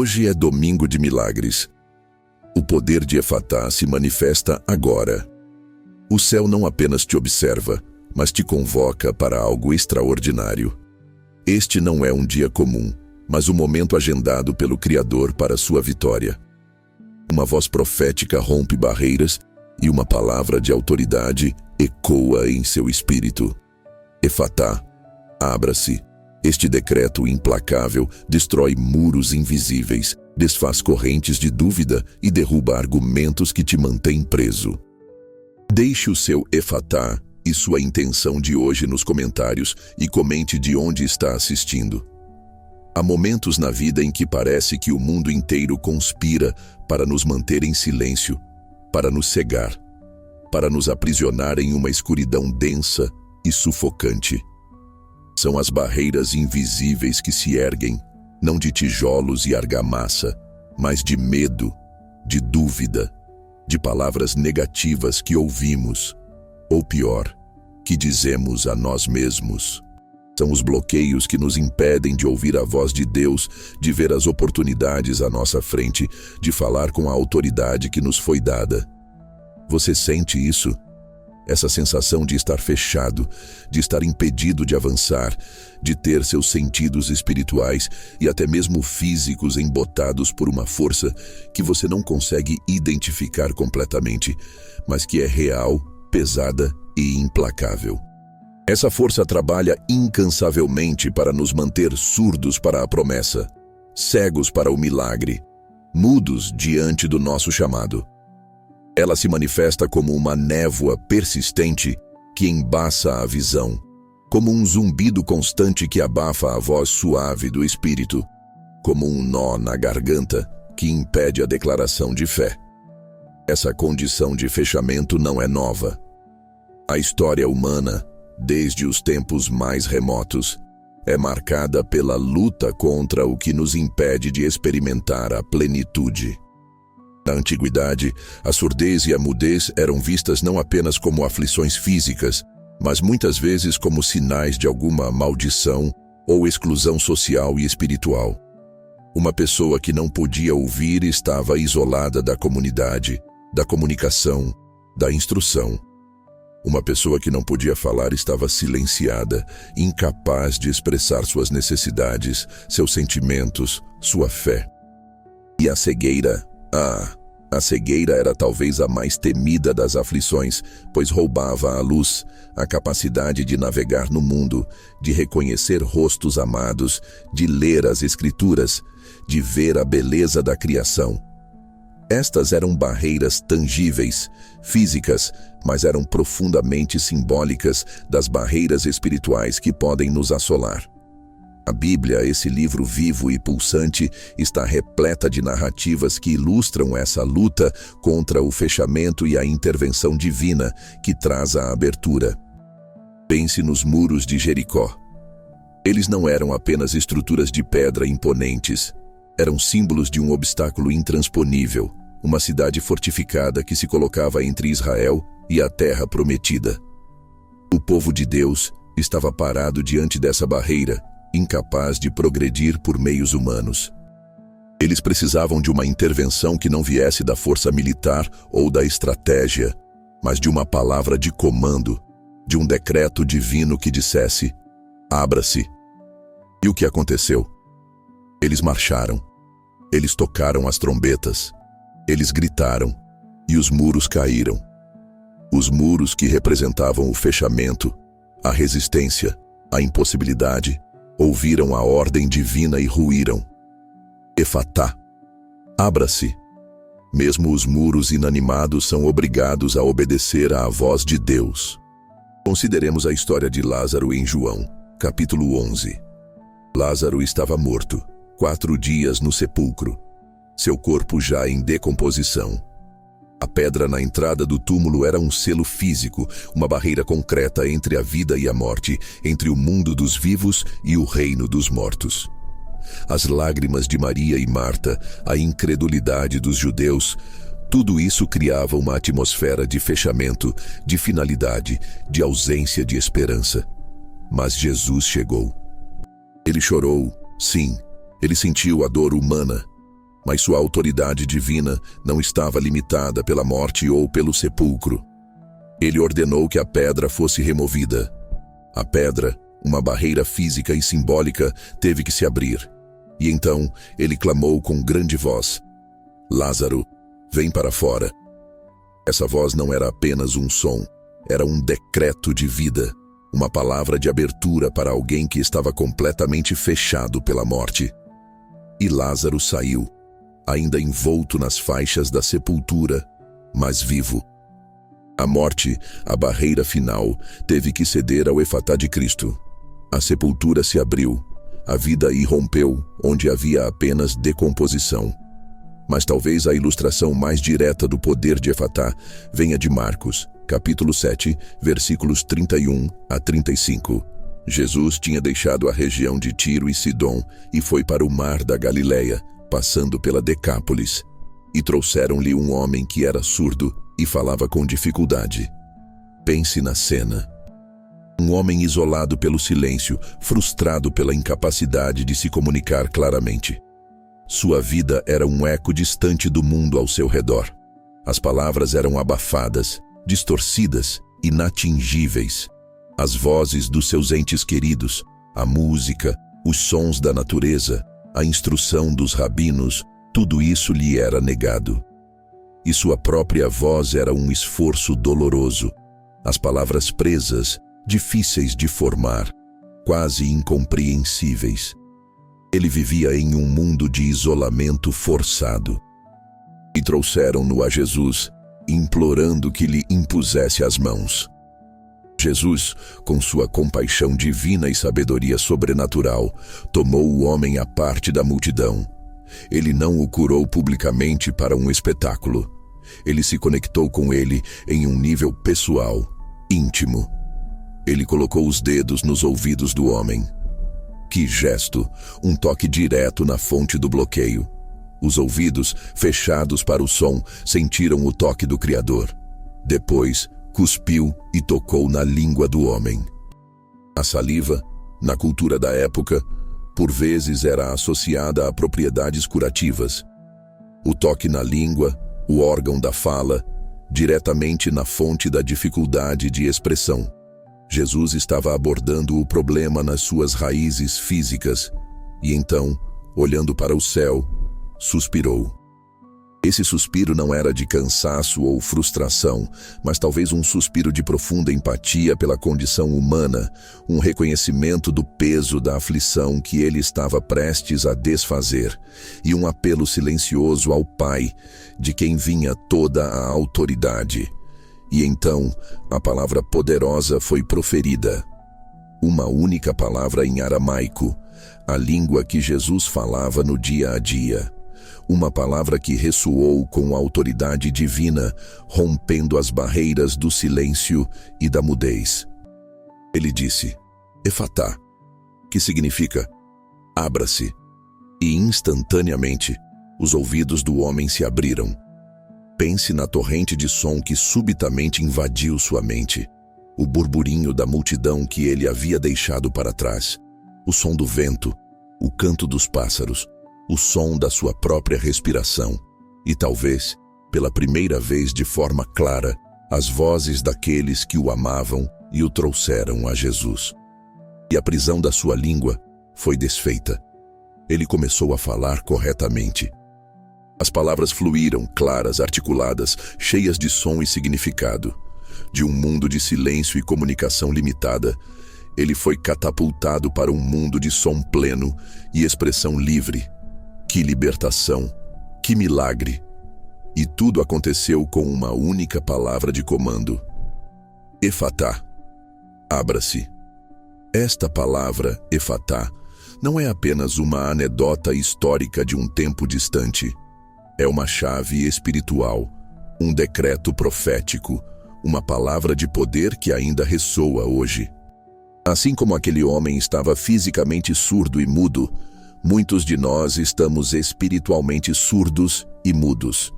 Hoje é domingo de milagres. O poder de Efatá se manifesta agora. O céu não apenas te observa, mas te convoca para algo extraordinário. Este não é um dia comum, mas um momento agendado pelo Criador para sua vitória. Uma voz profética rompe barreiras e uma palavra de autoridade ecoa em seu espírito. Efatá, abra-se. Este decreto implacável destrói muros invisíveis, desfaz correntes de dúvida e derruba argumentos que te mantêm preso. Deixe o seu Efatá e sua intenção de hoje nos comentários e comente de onde está assistindo. Há momentos na vida em que parece que o mundo inteiro conspira para nos manter em silêncio, para nos cegar, para nos aprisionar em uma escuridão densa e sufocante. São as barreiras invisíveis que se erguem, não de tijolos e argamassa, mas de medo, de dúvida, de palavras negativas que ouvimos, ou pior, que dizemos a nós mesmos. São os bloqueios que nos impedem de ouvir a voz de Deus, de ver as oportunidades à nossa frente, de falar com a autoridade que nos foi dada. Você sente isso? Essa sensação de estar fechado, de estar impedido de avançar, de ter seus sentidos espirituais e até mesmo físicos embotados por uma força que você não consegue identificar completamente, mas que é real, pesada e implacável. Essa força trabalha incansavelmente para nos manter surdos para a promessa, cegos para o milagre, mudos diante do nosso chamado. Ela se manifesta como uma névoa persistente que embaça a visão, como um zumbido constante que abafa a voz suave do espírito, como um nó na garganta que impede a declaração de fé. Essa condição de fechamento não é nova. A história humana, desde os tempos mais remotos, é marcada pela luta contra o que nos impede de experimentar a plenitude. Na antiguidade, a surdez e a mudez eram vistas não apenas como aflições físicas, mas muitas vezes como sinais de alguma maldição ou exclusão social e espiritual. Uma pessoa que não podia ouvir estava isolada da comunidade, da comunicação, da instrução. Uma pessoa que não podia falar estava silenciada, incapaz de expressar suas necessidades, seus sentimentos, sua fé. E a cegueira? A cegueira era talvez a mais temida das aflições, pois roubava a luz, a capacidade de navegar no mundo, de reconhecer rostos amados, de ler as Escrituras, de ver a beleza da criação. Estas eram barreiras tangíveis, físicas, mas eram profundamente simbólicas das barreiras espirituais que podem nos assolar. A Bíblia, esse livro vivo e pulsante, está repleta de narrativas que ilustram essa luta contra o fechamento e a intervenção divina que traz a abertura. Pense nos muros de Jericó. Eles não eram apenas estruturas de pedra imponentes, eram símbolos de um obstáculo intransponível, uma cidade fortificada que se colocava entre Israel e a terra prometida. O povo de Deus estava parado diante dessa barreira, incapaz de progredir por meios humanos. Eles precisavam de uma intervenção que não viesse da força militar ou da estratégia, mas de uma palavra de comando, de um decreto divino que dissesse: abra-se. E o que aconteceu? Eles marcharam, eles tocaram as trombetas, eles gritaram, e os muros caíram. Os muros que representavam o fechamento, a resistência, a impossibilidade, ouviram a ordem divina e ruíram. Efatá, abra-se. Mesmo os muros inanimados são obrigados a obedecer à voz de Deus. Consideremos a história de Lázaro em João, capítulo 11. Lázaro estava morto, 4 dias no sepulcro, seu corpo já em decomposição. A pedra na entrada do túmulo era um selo físico, uma barreira concreta entre a vida e a morte, entre o mundo dos vivos e o reino dos mortos. As lágrimas de Maria e Marta, a incredulidade dos judeus, tudo isso criava uma atmosfera de fechamento, de finalidade, de ausência de esperança. Mas Jesus chegou. Ele chorou, sim, ele sentiu a dor humana, Mas sua autoridade divina não estava limitada pela morte ou pelo sepulcro. Ele ordenou que a pedra fosse removida. A pedra, uma barreira física e simbólica, teve que se abrir. E então ele clamou com grande voz: Lázaro, vem para fora. Essa voz não era apenas um som, era um decreto de vida, uma palavra de abertura para alguém que estava completamente fechado pela morte. E Lázaro saiu, ainda envolto nas faixas da sepultura, mas vivo. A morte, a barreira final, teve que ceder ao efatá de Cristo. A sepultura se abriu, a vida irrompeu, onde havia apenas decomposição. Mas talvez a ilustração mais direta do poder de efatá venha de Marcos, capítulo 7, versículos 31 a 35. Jesus tinha deixado a região de Tiro e Sidom e foi para o mar da Galileia, passando pela Decápolis. E trouxeram-lhe um homem que era surdo e falava com dificuldade. Pense na cena. Um homem isolado pelo silêncio, frustrado pela incapacidade de se comunicar claramente. Sua vida era um eco distante do mundo ao seu redor. As palavras eram abafadas, distorcidas, inatingíveis. As vozes dos seus entes queridos, a música, os sons da natureza, a instrução dos rabinos, tudo isso lhe era negado. E sua própria voz era um esforço doloroso. As palavras presas, difíceis de formar, quase incompreensíveis. Ele vivia em um mundo de isolamento forçado. E trouxeram-no a Jesus, implorando que lhe impusesse as mãos. Jesus, com sua compaixão divina e sabedoria sobrenatural, tomou o homem à parte da multidão. Ele não o curou publicamente para um espetáculo. Ele se conectou com ele em um nível pessoal, íntimo. Ele colocou os dedos nos ouvidos do homem. Que gesto, um toque direto na fonte do bloqueio. Os ouvidos, fechados para o som, sentiram o toque do Criador. Depois, cuspiu e tocou na língua do homem. A saliva, na cultura da época, por vezes era associada a propriedades curativas. O toque na língua, o órgão da fala, diretamente na fonte da dificuldade de expressão. Jesus estava abordando o problema nas suas raízes físicas e então, olhando para o céu, suspirou. Esse suspiro não era de cansaço ou frustração, mas talvez um suspiro de profunda empatia pela condição humana, um reconhecimento do peso da aflição que ele estava prestes a desfazer, e um apelo silencioso ao Pai, de quem vinha toda a autoridade. E então, a palavra poderosa foi proferida. Uma única palavra em aramaico, a língua que Jesus falava no dia a dia. Uma palavra que ressoou com a autoridade divina, rompendo as barreiras do silêncio e da mudez. Ele disse, Efatá, que significa, abra-se. E instantaneamente, os ouvidos do homem se abriram. Pense na torrente de som que subitamente invadiu sua mente. O burburinho da multidão que ele havia deixado para trás. O som do vento, o canto dos pássaros, o som da sua própria respiração e talvez, pela primeira vez de forma clara, as vozes daqueles que o amavam e o trouxeram a Jesus. E a prisão da sua língua foi desfeita. Ele começou a falar corretamente. As palavras fluíram, claras, articuladas, cheias de som e significado. De um mundo de silêncio e comunicação limitada, ele foi catapultado para um mundo de som pleno e expressão livre. Que libertação, que milagre! E tudo aconteceu com uma única palavra de comando. Efatá, abra-se. Esta palavra, Efatá, não é apenas uma anedota histórica de um tempo distante. É uma chave espiritual, um decreto profético, uma palavra de poder que ainda ressoa hoje. Assim como aquele homem estava fisicamente surdo e mudo, muitos de nós estamos espiritualmente surdos e mudos.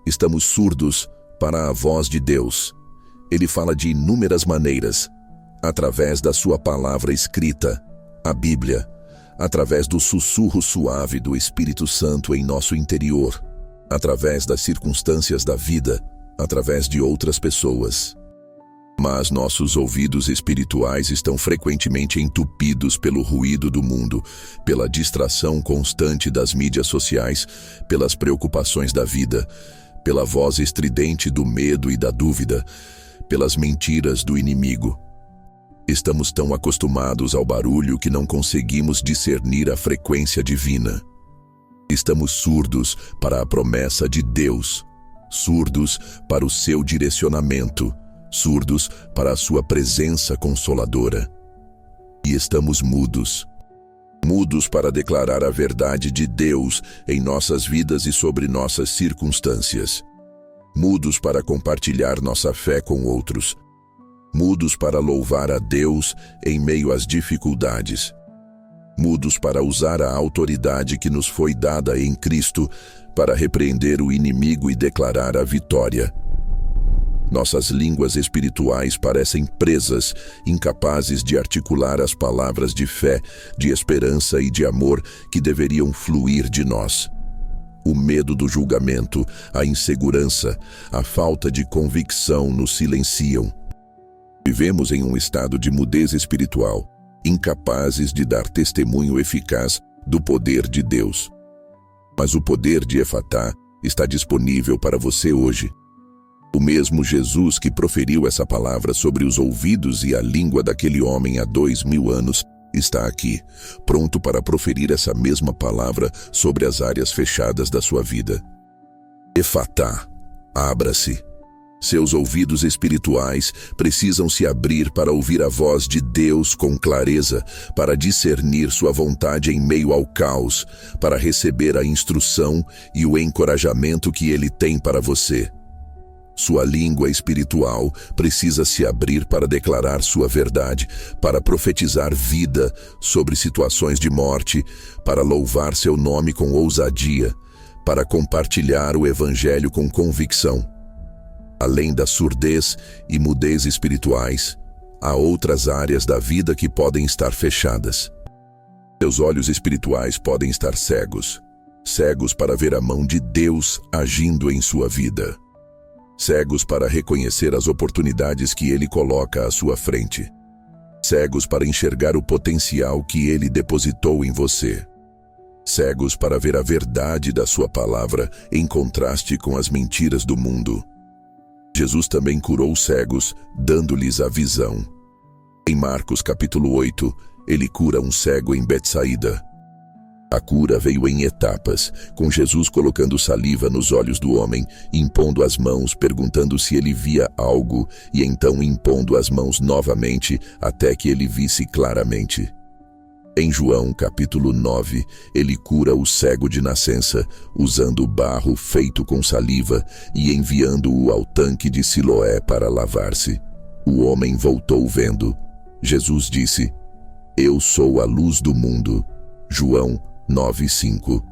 Estamos surdos para a voz de Deus. Ele fala de inúmeras maneiras, através da sua palavra escrita, a Bíblia, através do sussurro suave do Espírito Santo em nosso interior, através das circunstâncias da vida, através de outras pessoas. Mas nossos ouvidos espirituais estão frequentemente entupidos pelo ruído do mundo, pela distração constante das mídias sociais, pelas preocupações da vida, pela voz estridente do medo e da dúvida, pelas mentiras do inimigo. Estamos tão acostumados ao barulho que não conseguimos discernir a frequência divina. Estamos surdos para a promessa de Deus, surdos para o seu direcionamento, surdos para a sua presença consoladora. E estamos mudos. Mudos para declarar a verdade de Deus em nossas vidas e sobre nossas circunstâncias. Mudos para compartilhar nossa fé com outros. Mudos para louvar a Deus em meio às dificuldades. Mudos para usar a autoridade que nos foi dada em Cristo para repreender o inimigo e declarar a vitória. Nossas línguas espirituais parecem presas, incapazes de articular as palavras de fé, de esperança e de amor que deveriam fluir de nós. O medo do julgamento, a insegurança, a falta de convicção nos silenciam. Vivemos em um estado de mudez espiritual, incapazes de dar testemunho eficaz do poder de Deus. Mas o poder de Efatá está disponível para você hoje. O mesmo Jesus que proferiu essa palavra sobre os ouvidos e a língua daquele homem há 2000 anos está aqui, pronto para proferir essa mesma palavra sobre as áreas fechadas da sua vida. Efatá, abra-se. Seus ouvidos espirituais precisam se abrir para ouvir a voz de Deus com clareza, para discernir sua vontade em meio ao caos, para receber a instrução e o encorajamento que Ele tem para você. Sua língua espiritual precisa se abrir para declarar sua verdade, para profetizar vida sobre situações de morte, para louvar seu nome com ousadia, para compartilhar o Evangelho com convicção. Além da surdez e mudez espirituais, há outras áreas da vida que podem estar fechadas. Seus olhos espirituais podem estar cegos, cegos para ver a mão de Deus agindo em sua vida. Cegos para reconhecer as oportunidades que Ele coloca à sua frente. Cegos para enxergar o potencial que Ele depositou em você. Cegos para ver a verdade da sua palavra em contraste com as mentiras do mundo. Jesus também curou os cegos, dando-lhes a visão. Em Marcos capítulo 8, Ele cura um cego em Betsaída. A cura veio em etapas, com Jesus colocando saliva nos olhos do homem, impondo as mãos, perguntando se ele via algo, e então impondo as mãos novamente, até que ele visse claramente. Em João capítulo 9, ele cura o cego de nascença, usando barro feito com saliva e enviando-o ao tanque de Siloé para lavar-se. O homem voltou vendo. Jesus disse: "Eu sou a luz do mundo." João 9:5.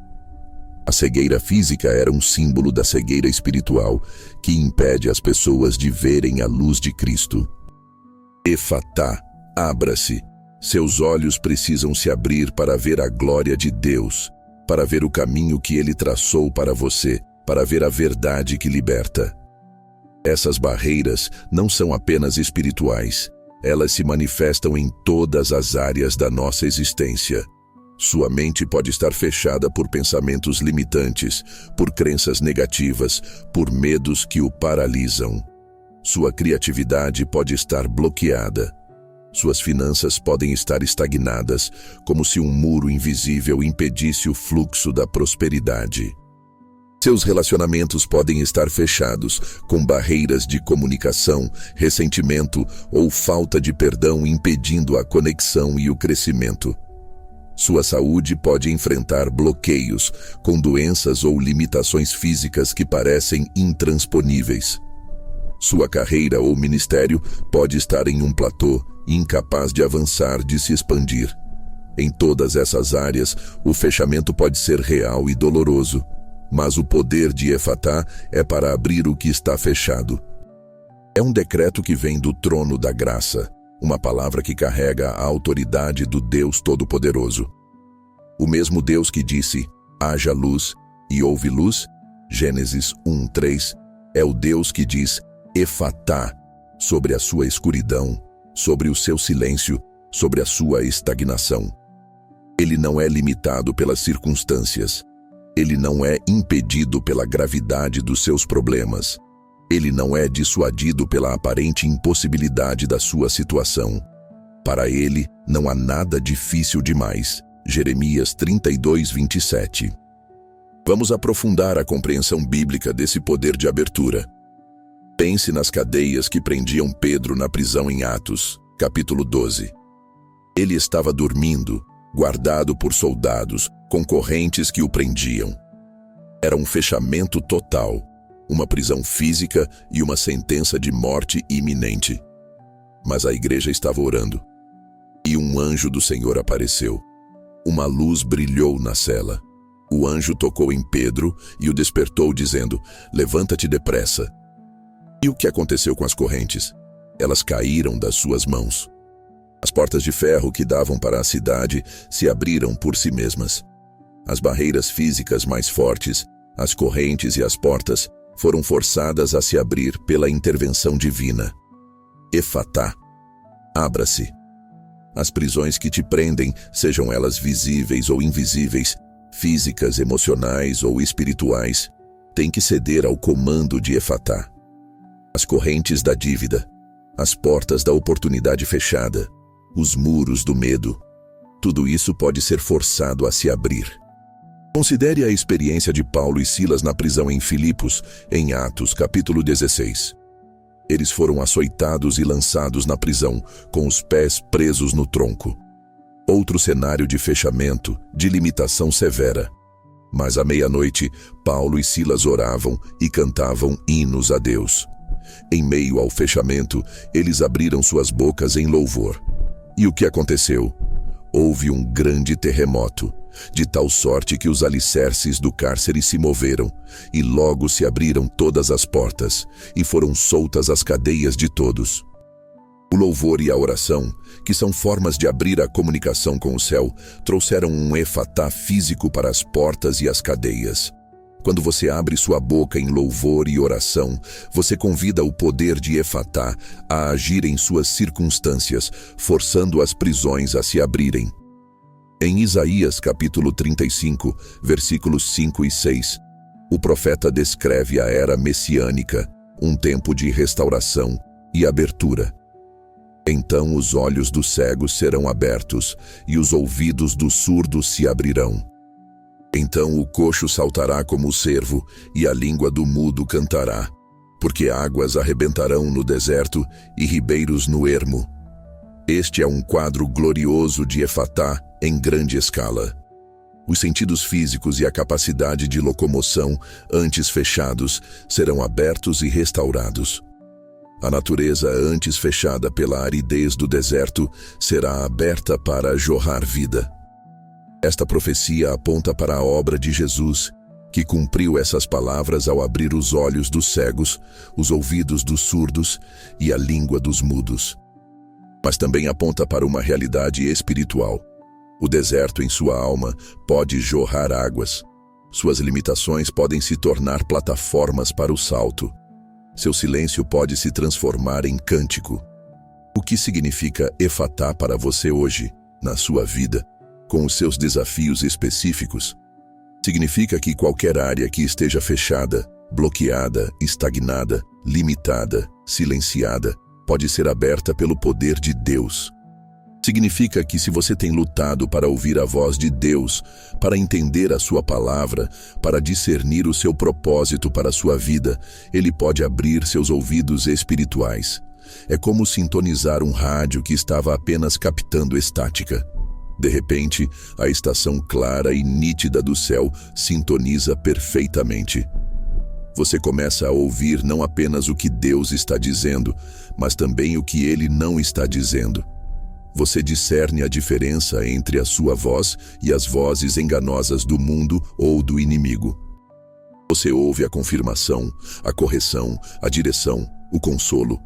A cegueira física era um símbolo da cegueira espiritual, que impede as pessoas de verem a luz de Cristo. Efatá, abra-se. Seus olhos precisam se abrir para ver a glória de Deus, para ver o caminho que Ele traçou para você, para ver a verdade que liberta. Essas barreiras não são apenas espirituais, elas se manifestam em todas as áreas da nossa existência. Sua mente pode estar fechada por pensamentos limitantes, por crenças negativas, por medos que o paralisam. Sua criatividade pode estar bloqueada. Suas finanças podem estar estagnadas, como se um muro invisível impedisse o fluxo da prosperidade. Seus relacionamentos podem estar fechados, com barreiras de comunicação, ressentimento ou falta de perdão impedindo a conexão e o crescimento. Sua saúde pode enfrentar bloqueios, com doenças ou limitações físicas que parecem intransponíveis. Sua carreira ou ministério pode estar em um platô, incapaz de avançar, de se expandir. Em todas essas áreas, o fechamento pode ser real e doloroso, mas o poder de Efatá é para abrir o que está fechado. É um decreto que vem do trono da graça, uma palavra que carrega a autoridade do Deus Todo-Poderoso. O mesmo Deus que disse, haja luz e houve luz, Gênesis 1:3, é o Deus que diz, Efatá, sobre a sua escuridão, sobre o seu silêncio, sobre a sua estagnação. Ele não é limitado pelas circunstâncias. Ele não é impedido pela gravidade dos seus problemas. Ele não é dissuadido pela aparente impossibilidade da sua situação. Para ele, não há nada difícil demais. Jeremias 32:27. Vamos aprofundar a compreensão bíblica desse poder de abertura. Pense nas cadeias que prendiam Pedro na prisão em Atos, capítulo 12. Ele estava dormindo, guardado por soldados, com correntes que o prendiam. Era um fechamento total, uma prisão física e uma sentença de morte iminente. Mas a igreja estava orando. E um anjo do Senhor apareceu. Uma luz brilhou na cela. O anjo tocou em Pedro e o despertou, dizendo, levanta-te depressa. E o que aconteceu com as correntes? Elas caíram das suas mãos. As portas de ferro que davam para a cidade se abriram por si mesmas. As barreiras físicas mais fortes, as correntes e as portas, foram forçadas a se abrir pela intervenção divina. Efatá, abra-se. As prisões que te prendem, sejam elas visíveis ou invisíveis, físicas, emocionais ou espirituais, têm que ceder ao comando de Efatá. As correntes da dívida, as portas da oportunidade fechada, os muros do medo, tudo isso pode ser forçado a se abrir. Considere a experiência de Paulo e Silas na prisão em Filipos, em Atos, capítulo 16. Eles foram açoitados e lançados na prisão, com os pés presos no tronco. Outro cenário de fechamento, de limitação severa. Mas à meia-noite, Paulo e Silas oravam e cantavam hinos a Deus. Em meio ao fechamento, eles abriram suas bocas em louvor. E o que aconteceu? Houve um grande terremoto, de tal sorte que os alicerces do cárcere se moveram, e logo se abriram todas as portas, e foram soltas as cadeias de todos. O louvor e a oração, que são formas de abrir a comunicação com o céu, trouxeram um efatá físico para as portas e as cadeias. Quando você abre sua boca em louvor e oração, você convida o poder de Efatá a agir em suas circunstâncias, forçando as prisões a se abrirem. Em Isaías capítulo 35, versículos 5 e 6, o profeta descreve a era messiânica, um tempo de restauração e abertura. Então os olhos dos cegos serão abertos e os ouvidos dos surdos se abrirão. Então o coxo saltará como o cervo, e a língua do mudo cantará, porque águas arrebentarão no deserto e ribeiros no ermo. Este é um quadro glorioso de Efatá em grande escala. Os sentidos físicos e a capacidade de locomoção, antes fechados, serão abertos e restaurados. A natureza, antes fechada pela aridez do deserto, será aberta para jorrar vida. Esta profecia aponta para a obra de Jesus, que cumpriu essas palavras ao abrir os olhos dos cegos, os ouvidos dos surdos e a língua dos mudos. Mas também aponta para uma realidade espiritual. O deserto em sua alma pode jorrar águas. Suas limitações podem se tornar plataformas para o salto. Seu silêncio pode se transformar em cântico. O que significa Efatá para você hoje, na sua vida? Com os seus desafios específicos, significa que qualquer área que esteja fechada, bloqueada, estagnada, limitada, silenciada, pode ser aberta pelo poder de Deus. Significa que se você tem lutado para ouvir a voz de Deus, para entender a sua palavra, para discernir o seu propósito para a sua vida, Ele pode abrir seus ouvidos espirituais. É como sintonizar um rádio que estava apenas captando estática. De repente, a estação clara e nítida do céu sintoniza perfeitamente. Você começa a ouvir não apenas o que Deus está dizendo, mas também o que Ele não está dizendo. Você discerne a diferença entre a sua voz e as vozes enganosas do mundo ou do inimigo. Você ouve a confirmação, a correção, a direção, o consolo.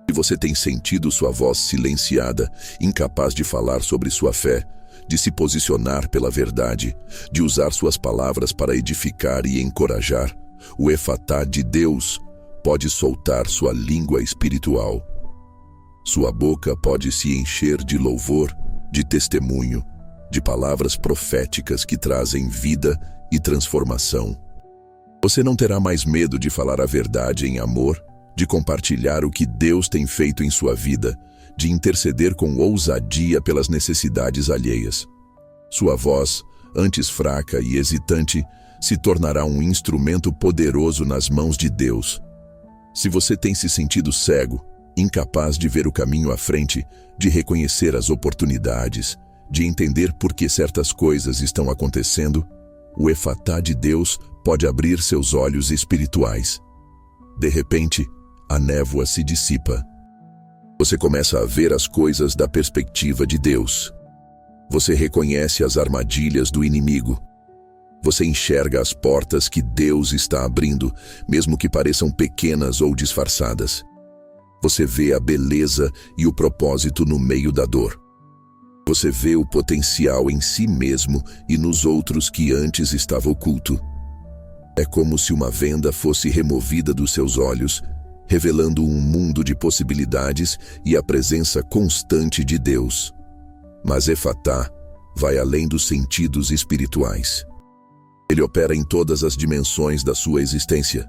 E você tem sentido sua voz silenciada, incapaz de falar sobre sua fé, de se posicionar pela verdade, de usar suas palavras para edificar e encorajar, o Efatá de Deus pode soltar sua língua espiritual. Sua boca pode se encher de louvor, de testemunho, de palavras proféticas que trazem vida e transformação. Você não terá mais medo de falar a verdade em amor, de compartilhar o que Deus tem feito em sua vida, de interceder com ousadia pelas necessidades alheias. Sua voz, antes fraca e hesitante, se tornará um instrumento poderoso nas mãos de Deus. Se você tem se sentido cego, incapaz de ver o caminho à frente, de reconhecer as oportunidades, de entender por que certas coisas estão acontecendo, o Efatá de Deus pode abrir seus olhos espirituais. De repente, a névoa se dissipa. Você começa a ver as coisas da perspectiva de Deus. Você reconhece as armadilhas do inimigo. Você enxerga as portas que Deus está abrindo, mesmo que pareçam pequenas ou disfarçadas. Você vê a beleza e o propósito no meio da dor. Você vê o potencial em si mesmo e nos outros que antes estava oculto. É como se uma venda fosse removida dos seus olhos, revelando um mundo de possibilidades e a presença constante de Deus. Mas Efatá vai além dos sentidos espirituais. Ele opera em todas as dimensões da sua existência.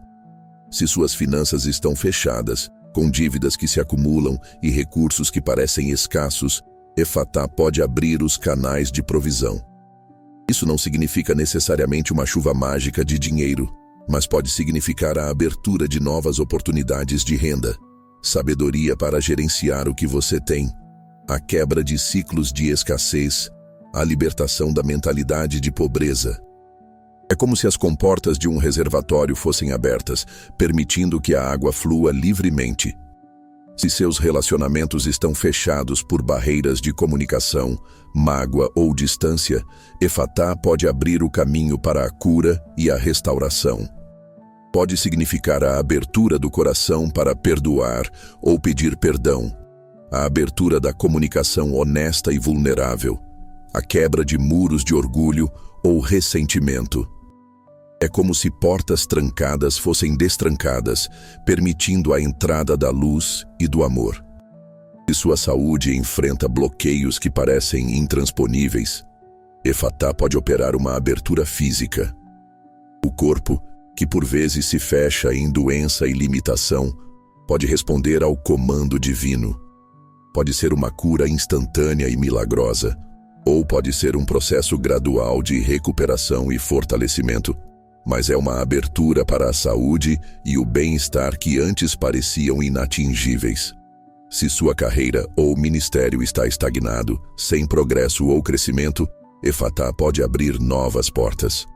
Se suas finanças estão fechadas, com dívidas que se acumulam e recursos que parecem escassos, Efatá pode abrir os canais de provisão. Isso não significa necessariamente uma chuva mágica de dinheiro, mas pode significar a abertura de novas oportunidades de renda, sabedoria para gerenciar o que você tem, a quebra de ciclos de escassez, a libertação da mentalidade de pobreza. É como se as comportas de um reservatório fossem abertas, permitindo que a água flua livremente. Se seus relacionamentos estão fechados por barreiras de comunicação, mágoa ou distância, Efatá pode abrir o caminho para a cura e a restauração. Pode significar a abertura do coração para perdoar ou pedir perdão, a abertura da comunicação honesta e vulnerável, a quebra de muros de orgulho ou ressentimento. É como se portas trancadas fossem destrancadas, permitindo a entrada da luz e do amor. Se sua saúde enfrenta bloqueios que parecem intransponíveis, Efatá pode operar uma abertura física. O corpo, que por vezes se fecha em doença e limitação, pode responder ao comando divino. Pode ser uma cura instantânea e milagrosa, ou pode ser um processo gradual de recuperação e fortalecimento, mas é uma abertura para a saúde e o bem-estar que antes pareciam inatingíveis. Se sua carreira ou ministério está estagnado, sem progresso ou crescimento, Efatá pode abrir novas portas.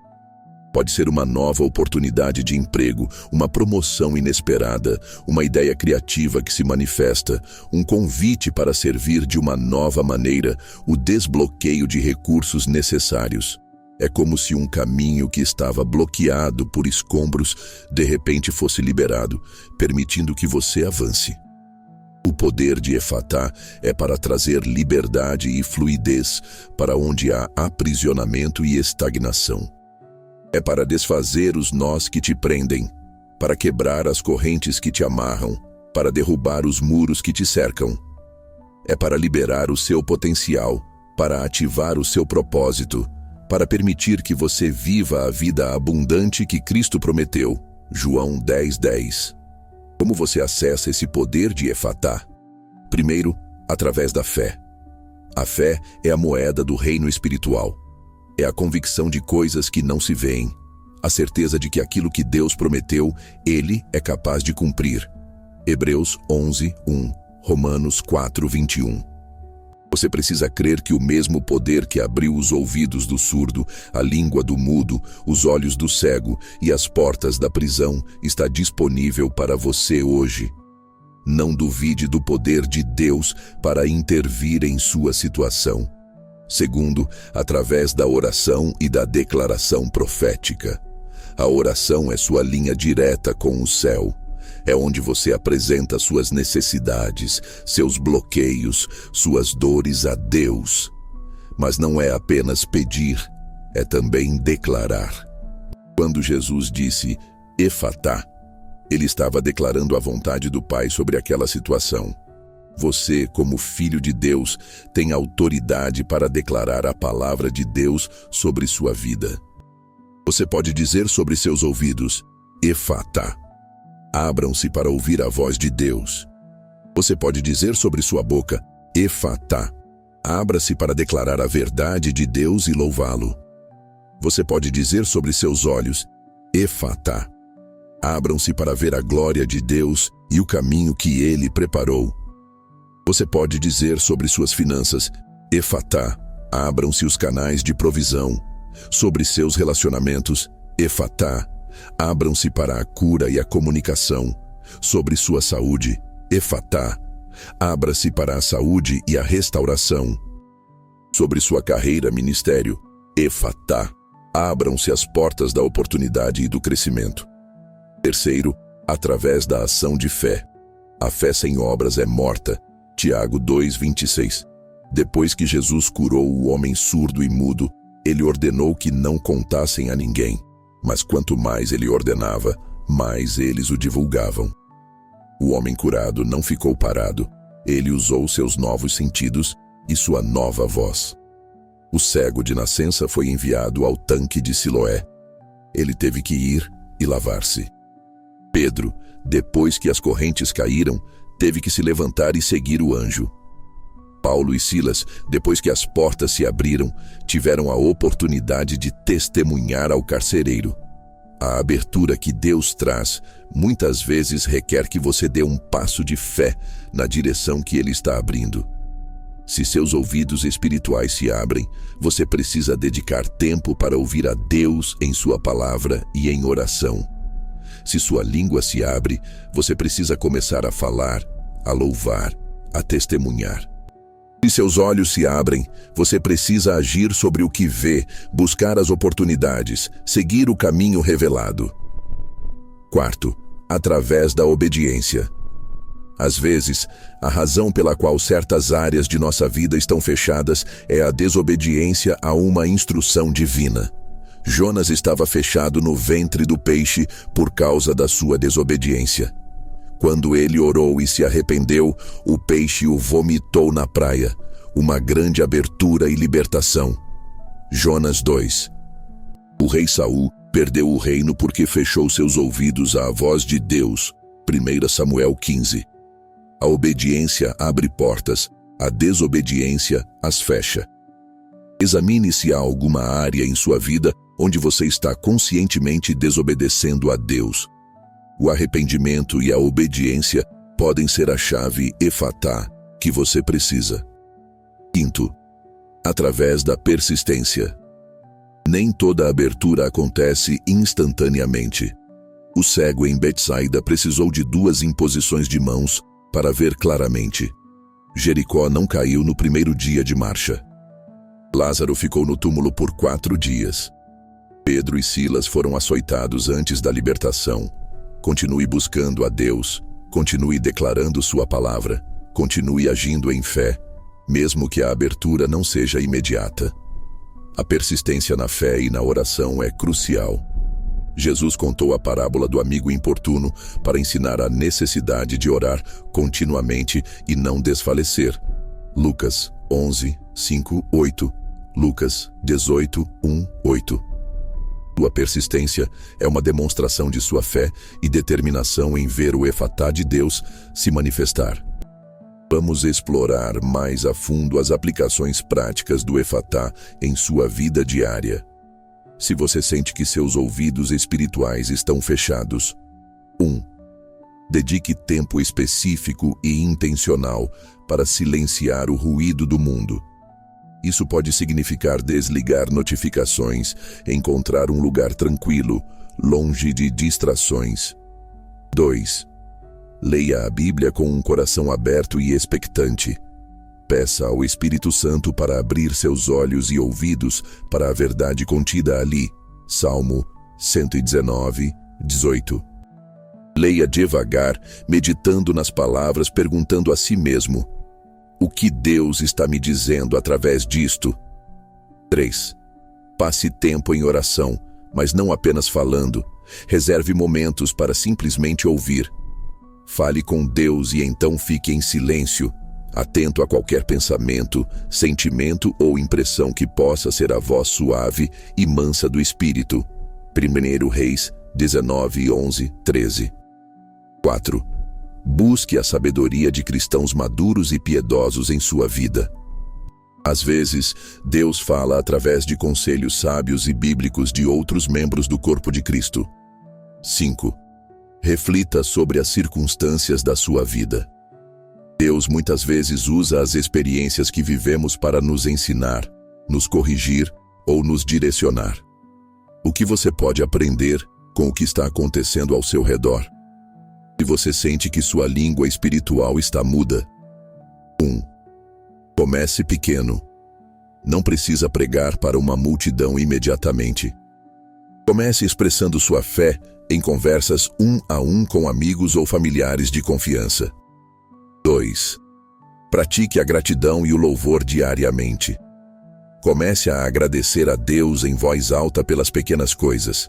Pode ser uma nova oportunidade de emprego, uma promoção inesperada, uma ideia criativa que se manifesta, um convite para servir de uma nova maneira, o desbloqueio de recursos necessários. É como se um caminho que estava bloqueado por escombros de repente fosse liberado, permitindo que você avance. O poder de Efatá é para trazer liberdade e fluidez para onde há aprisionamento e estagnação. É para desfazer os nós que te prendem, para quebrar as correntes que te amarram, para derrubar os muros que te cercam. É para liberar o seu potencial, para ativar o seu propósito, para permitir que você viva a vida abundante que Cristo prometeu. João 10:10. Como você acessa esse poder de Efatá? Primeiro, através da fé. A fé é a moeda do reino espiritual. É a convicção de coisas que não se veem, a certeza de que aquilo que Deus prometeu, Ele é capaz de cumprir. Hebreus 11:1, Romanos 4:21. Você precisa crer que o mesmo poder que abriu os ouvidos do surdo, a língua do mudo, os olhos do cego e as portas da prisão está disponível para você hoje. Não duvide do poder de Deus para intervir em sua situação. Segundo, através da oração e da declaração profética. A oração é sua linha direta com o céu. É onde você apresenta suas necessidades, seus bloqueios, suas dores a Deus. mas não é apenas pedir, é também declarar. Quando Jesus disse Efatá, ele estava declarando a vontade do Pai sobre aquela situação. Você, como filho de Deus, tem autoridade para declarar a palavra de Deus sobre sua vida. Você pode dizer sobre seus ouvidos, Efatá, abram-se para ouvir a voz de Deus. Você pode dizer sobre sua boca, Efatá, abra-se para declarar a verdade de Deus e louvá-lo. Você pode dizer sobre seus olhos, Efatá, abram-se para ver a glória de Deus e o caminho que Ele preparou. Você pode dizer sobre suas finanças, Efatá, abram-se os canais de provisão. Sobre seus relacionamentos, Efatá, abram-se para a cura e a comunicação. Sobre sua saúde, Efatá, abra-se para a saúde e a restauração. Sobre sua carreira, ministério, Efatá, abram-se as portas da oportunidade e do crescimento. Terceiro, através da ação de fé. A fé sem obras é morta. Tiago 2:26. Depois que Jesus curou o homem surdo e mudo, ele ordenou que não contassem a ninguém. Mas quanto mais ele ordenava, mais eles o divulgavam. O homem curado não ficou parado. Ele usou seus novos sentidos e sua nova voz. O cego de nascença foi enviado ao tanque de Siloé. Ele teve que ir e lavar-se. Pedro, depois que as correntes caíram, teve que se levantar e seguir o anjo. Paulo e Silas, depois que as portas se abriram, tiveram a oportunidade de testemunhar ao carcereiro. A abertura que Deus traz muitas vezes requer que você dê um passo de fé na direção que Ele está abrindo. Se seus ouvidos espirituais se abrem, você precisa dedicar tempo para ouvir a Deus em sua palavra e em oração. Se sua língua se abre, você precisa começar a falar, a louvar, a testemunhar. Se seus olhos se abrem, você precisa agir sobre o que vê, buscar as oportunidades, seguir o caminho revelado. Quarto, através da obediência. Às vezes, a razão pela qual certas áreas de nossa vida estão fechadas é a desobediência a uma instrução divina. Jonas estava fechado no ventre do peixe por causa da sua desobediência. Quando ele orou e se arrependeu, o peixe o vomitou na praia, uma grande abertura e libertação. Jonas 2. O rei Saul perdeu o reino porque fechou seus ouvidos à voz de Deus. 1 Samuel 15. A obediência abre portas, a desobediência as fecha. Examine se há alguma área em sua vida onde você está conscientemente desobedecendo a Deus. O arrependimento e a obediência podem ser a chave Efatá que você precisa. Quinto, através da persistência. Nem toda abertura acontece instantaneamente. O cego em Betsaida precisou de 2 imposições de mãos para ver claramente. Jericó não caiu no primeiro dia de marcha. Lázaro ficou no túmulo por 4 dias. Pedro e Silas foram açoitados antes da libertação. Continue buscando a Deus, continue declarando sua palavra, continue agindo em fé, mesmo que a abertura não seja imediata. A persistência na fé e na oração é crucial. Jesus contou a parábola do amigo importuno para ensinar a necessidade de orar continuamente e não desfalecer. Lucas 11, 5, 8, Lucas 18, 1, 8. Sua persistência é uma demonstração de sua fé e determinação em ver o Efatá de Deus se manifestar. Vamos explorar mais a fundo as aplicações práticas do Efatá em sua vida diária. Se você sente que seus ouvidos espirituais estão fechados. 1. Dedique tempo específico e intencional para silenciar o ruído do mundo. Isso pode significar desligar notificações, encontrar um lugar tranquilo, longe de distrações. 2. Leia a Bíblia com um coração aberto e expectante. Peça ao Espírito Santo para abrir seus olhos e ouvidos para a verdade contida ali. Salmo 119, 18. Leia devagar, meditando nas palavras, perguntando a si mesmo: o que Deus está me dizendo através disto? 3. Passe tempo em oração, mas não apenas falando. Reserve momentos para simplesmente ouvir. Fale com Deus e então fique em silêncio, atento a qualquer pensamento, sentimento ou impressão que possa ser a voz suave e mansa do Espírito. 1 Reis 19, 11, 13. 4. Busque a sabedoria de cristãos maduros e piedosos em sua vida. Às vezes, Deus fala através de conselhos sábios e bíblicos de outros membros do corpo de Cristo. 5. Reflita sobre as circunstâncias da sua vida. Deus muitas vezes usa as experiências que vivemos para nos ensinar, nos corrigir ou nos direcionar. O que você pode aprender com o que está acontecendo ao seu redor? Se você sente que sua língua espiritual está muda. 1. Comece pequeno. Não precisa pregar para uma multidão imediatamente. Comece expressando sua fé em conversas 1 a 1 com amigos ou familiares de confiança. 2. Pratique a gratidão e o louvor diariamente. Comece a agradecer a Deus em voz alta pelas pequenas coisas.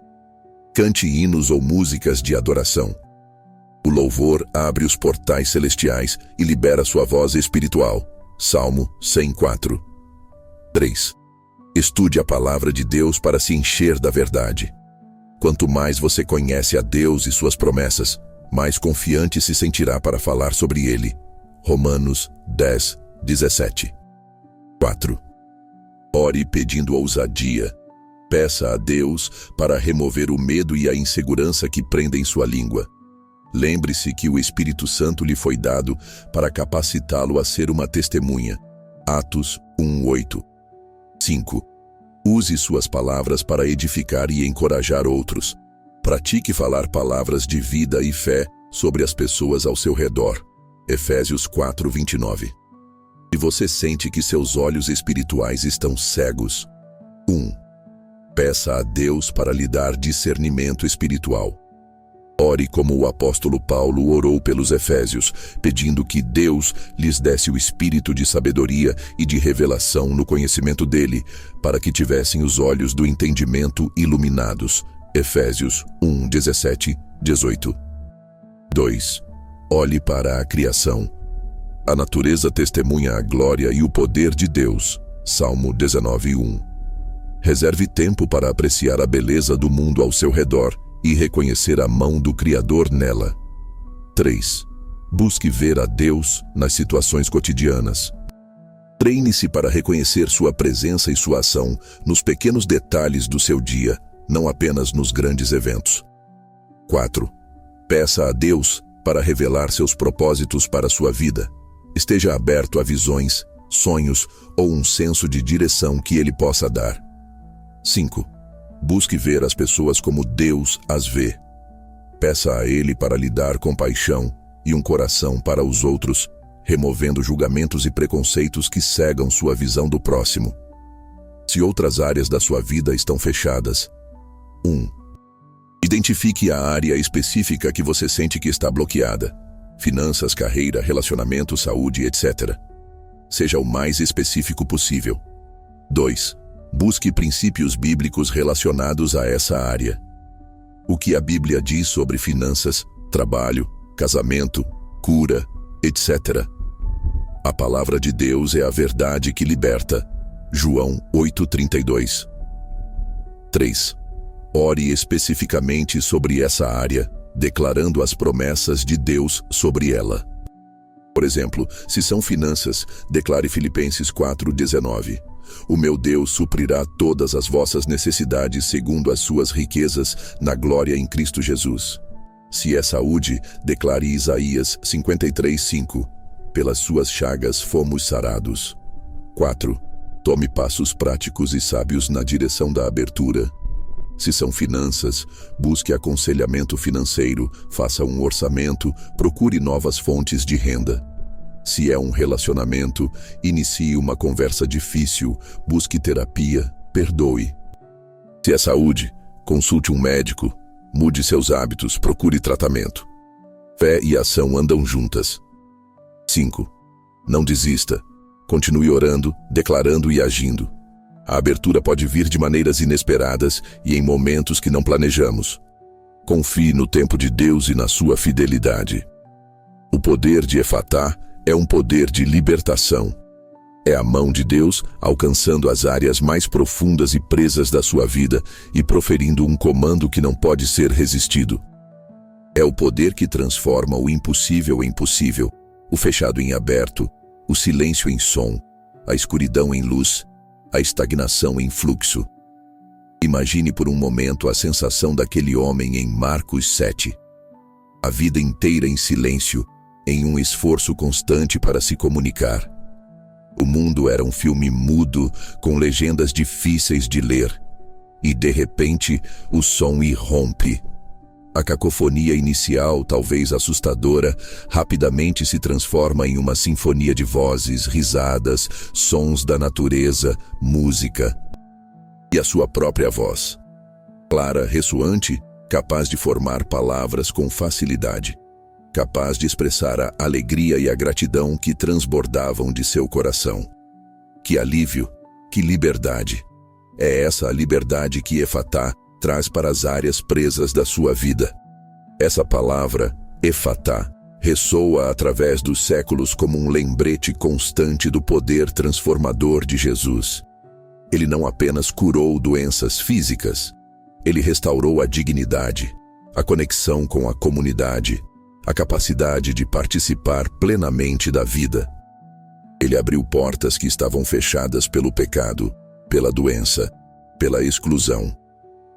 Cante hinos ou músicas de adoração. O louvor abre os portais celestiais e libera sua voz espiritual. Salmo 104. 3. Estude a palavra de Deus para se encher da verdade. Quanto mais você conhece a Deus e suas promessas, mais confiante se sentirá para falar sobre ele. Romanos 10, 17. 4. Ore pedindo ousadia. Peça a Deus para remover o medo e a insegurança que prendem sua língua. Lembre-se que o Espírito Santo lhe foi dado para capacitá-lo a ser uma testemunha. Atos 1:8. 5. Use suas palavras para edificar e encorajar outros. Pratique falar palavras de vida e fé sobre as pessoas ao seu redor. Efésios 4:29. Se você sente que seus olhos espirituais estão cegos, 1. Peça a Deus para lhe dar discernimento espiritual. Ore como o apóstolo Paulo orou pelos Efésios, pedindo que Deus lhes desse o espírito de sabedoria e de revelação no conhecimento dele, para que tivessem os olhos do entendimento iluminados. Efésios 1, 17, 18. 2. Olhe para a criação. A natureza testemunha a glória e o poder de Deus. Salmo 19, 1. Reserve tempo para apreciar a beleza do mundo ao seu redor e reconhecer a mão do Criador nela. 3. Busque ver a Deus nas situações cotidianas. Treine-se para reconhecer sua presença e sua ação nos pequenos detalhes do seu dia, não apenas nos grandes eventos. 4. Peça a Deus para revelar seus propósitos para a sua vida. Esteja aberto a visões, sonhos ou um senso de direção que Ele possa dar. 5. Busque ver as pessoas como Deus as vê. Peça a Ele para lhe dar compaixão e um coração para os outros, removendo julgamentos e preconceitos que cegam sua visão do próximo. Se outras áreas da sua vida estão fechadas, 1. Identifique a área específica que você sente que está bloqueada. Finanças, carreira, relacionamento, saúde, etc. Seja o mais específico possível. 2. Busque princípios bíblicos relacionados a essa área. O que a Bíblia diz sobre finanças, trabalho, casamento, cura, etc. A palavra de Deus é a verdade que liberta. João 8:32. 3. Ore especificamente sobre essa área, declarando as promessas de Deus sobre ela. Por exemplo, se são finanças, declare Filipenses 4:19. O meu Deus suprirá todas as vossas necessidades segundo as suas riquezas na glória em Cristo Jesus. Se é saúde, declare Isaías 53:5. Pelas suas chagas fomos sarados. 4. Tome passos práticos e sábios na direção da abertura. Se são finanças, busque aconselhamento financeiro, faça um orçamento, procure novas fontes de renda. Se é um relacionamento, inicie uma conversa difícil, busque terapia, perdoe. Se é saúde, consulte um médico, mude seus hábitos, procure tratamento. Fé e ação andam juntas. 5. Não desista. Continue orando, declarando e agindo. A abertura pode vir de maneiras inesperadas e em momentos que não planejamos. Confie no tempo de Deus e na sua fidelidade. O poder de Efatá é um poder de libertação. É a mão de Deus alcançando as áreas mais profundas e presas da sua vida e proferindo um comando que não pode ser resistido. É o poder que transforma o impossível em possível, o fechado em aberto, o silêncio em som, a escuridão em luz, a estagnação em fluxo. Imagine por um momento a sensação daquele homem em Marcos 7. A vida inteira em silêncio, em um esforço constante para se comunicar. O mundo era um filme mudo, com legendas difíceis de ler. E, de repente, o som irrompe. A cacofonia inicial, talvez assustadora, rapidamente se transforma em uma sinfonia de vozes, risadas, sons da natureza, música. E a sua própria voz. Clara, ressoante, capaz de formar palavras com facilidade. Capaz de expressar a alegria e a gratidão que transbordavam de seu coração. Que alívio, que liberdade. É essa a liberdade que Efatá traz para as áreas presas da sua vida. Essa palavra, Efatá, ressoa através dos séculos como um lembrete constante do poder transformador de Jesus. Ele não apenas curou doenças físicas, ele restaurou a dignidade, a conexão com a comunidade, a capacidade de participar plenamente da vida. Ele abriu portas que estavam fechadas pelo pecado, pela doença, pela exclusão.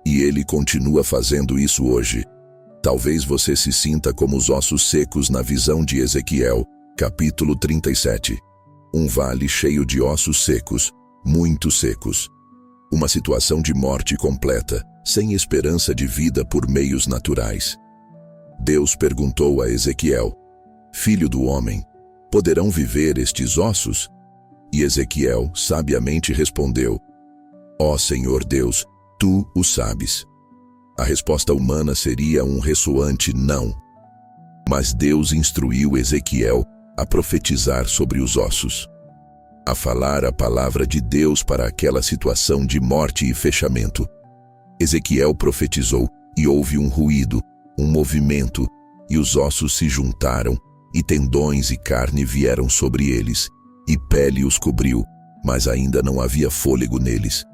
E ele continua fazendo isso hoje. Talvez você se sinta como os ossos secos na visão de Ezequiel, capítulo 37. Um vale cheio de ossos secos, muito secos. Uma situação de morte completa, sem esperança de vida por meios naturais. Deus perguntou a Ezequiel: Filho do homem, poderão viver estes ossos? E Ezequiel sabiamente respondeu: Ó Senhor Deus, tu o sabes. A resposta humana seria um ressoante não. Mas Deus instruiu Ezequiel a profetizar sobre os ossos, a falar a palavra de Deus para aquela situação de morte e fechamento. Ezequiel profetizou e houve um ruído, um movimento, e os ossos se juntaram, e tendões e carne vieram sobre eles, e pele os cobriu, mas ainda não havia fôlego neles.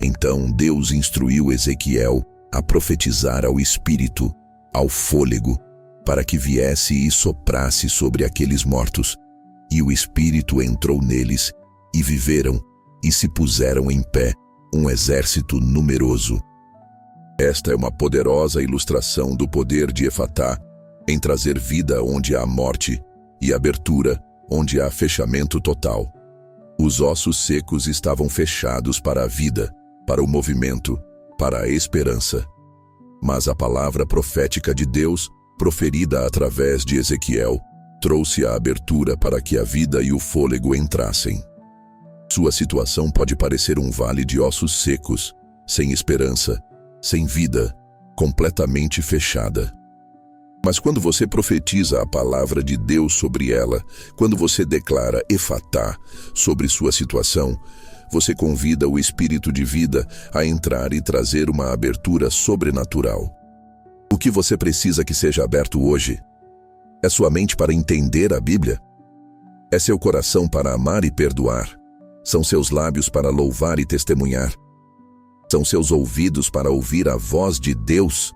Então Deus instruiu Ezequiel a profetizar ao espírito, ao fôlego, para que viesse e soprasse sobre aqueles mortos. E o espírito entrou neles, e viveram, e se puseram em pé, um exército numeroso. Esta é uma poderosa ilustração do poder de Efatá em trazer vida onde há morte e abertura onde há fechamento total. Os ossos secos estavam fechados para a vida, para o movimento, para a esperança. Mas a palavra profética de Deus, proferida através de Ezequiel, trouxe a abertura para que a vida e o fôlego entrassem. Sua situação pode parecer um vale de ossos secos, sem esperança, sem vida, completamente fechada. Mas quando você profetiza a palavra de Deus sobre ela, quando você declara Efatá sobre sua situação, você convida o Espírito de vida a entrar e trazer uma abertura sobrenatural. O que você precisa que seja aberto hoje? É sua mente para entender a Bíblia? É seu coração para amar e perdoar? São seus lábios para louvar e testemunhar? São seus ouvidos para ouvir a voz de Deus?